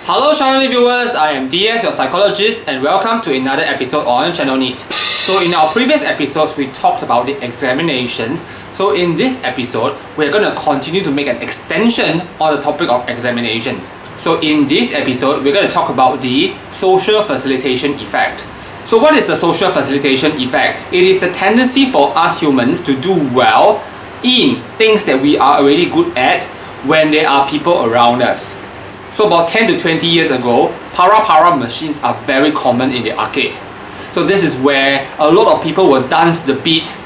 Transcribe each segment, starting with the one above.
Hello channel viewers, I am DS, your psychologist, and welcome to another episode on Channel NEET. So in our previous episodes, we talked about the examinations. So in this episode, we're going to continue to make an extension on the topic of examinations. So in this episode, we're going to talk about the social facilitation effect. So what is the social facilitation effect? It is the tendency for us humans to do well in things that we are already good at when there are people around us. So about 10 to 20 years ago, para machines are very common in the arcade. So this is where a lot of people will dance the beat.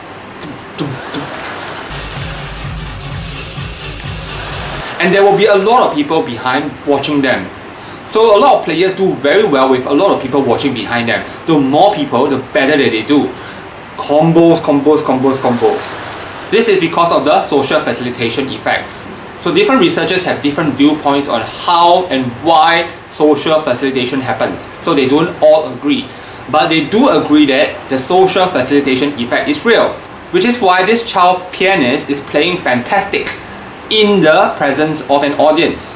And there will be a lot of people behind watching them. So a lot of players do very well with a lot of people watching behind them. The more people, the better that they do. Combos. This is because of the social facilitation effect. So different researchers have different viewpoints on how and why social facilitation happens. So they don't all agree. But they do agree that the social facilitation effect is real. Which is why this child pianist is playing fantastic in the presence of an audience.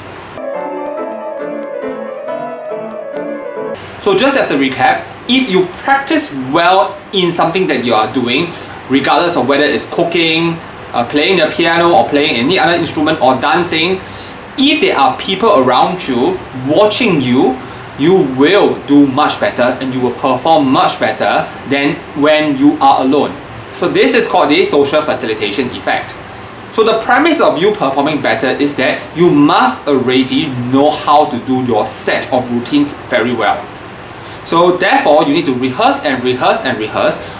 So just as a recap, if you practice well in something that you are doing, regardless of whether it's cooking, playing the piano or playing any other instrument or dancing, if there are people around you watching you, you will do much better and you will perform much better than when you are alone. So this is called the social facilitation effect. So the premise of you performing better is that you must already know how to do your set of routines very well. So therefore, you need to rehearse.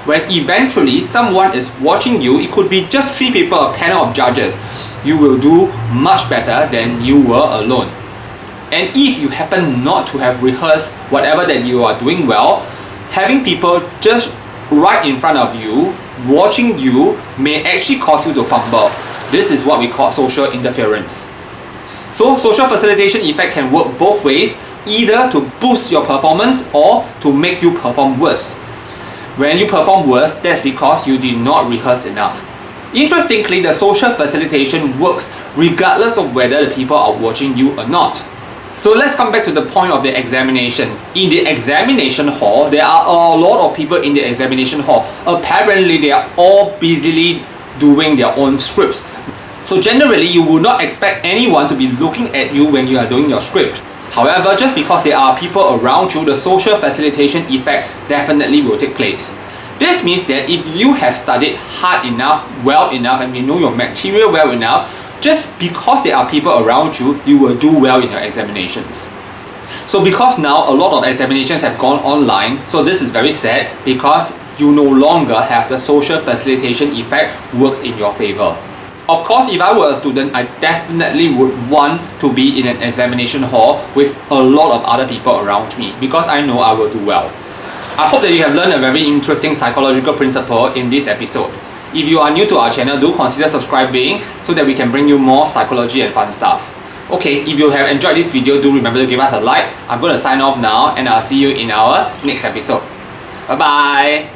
When eventually someone is watching you, it could be just 3 people, a panel of judges, you will do much better than you were alone. And if you happen not to have rehearsed whatever that you are doing well, having people just right in front of you, watching you, may actually cause you to fumble. This is what we call social interference. So social facilitation effect can work both ways, either to boost your performance or to make you perform worse. When you perform worse, that's because you did not rehearse enough. Interestingly, the social facilitation works regardless of whether the people are watching you or not. So let's come back to the point of the examination. In the examination hall, there are a lot of people in the examination hall. Apparently, they are all busily doing their own scripts. So generally, you would not expect anyone to be looking at you when you are doing your script. However, just because there are people around you, the social facilitation effect definitely will take place. This means that if you have studied hard enough, well enough, and you know your material well enough, just because there are people around you, you will do well in your examinations. So because now a lot of examinations have gone online, so this is very sad because you no longer have the social facilitation effect work in your favor. Of course, if I were a student, I definitely would want to be in an examination hall with a lot of other people around me because I know I will do well. I hope that you have learned a very interesting psychological principle in this episode. If you are new to our channel, do consider subscribing so that we can bring you more psychology and fun stuff. Okay, if you have enjoyed this video, do remember to give us a like. I'm going to sign off now and I'll see you in our next episode. Bye bye!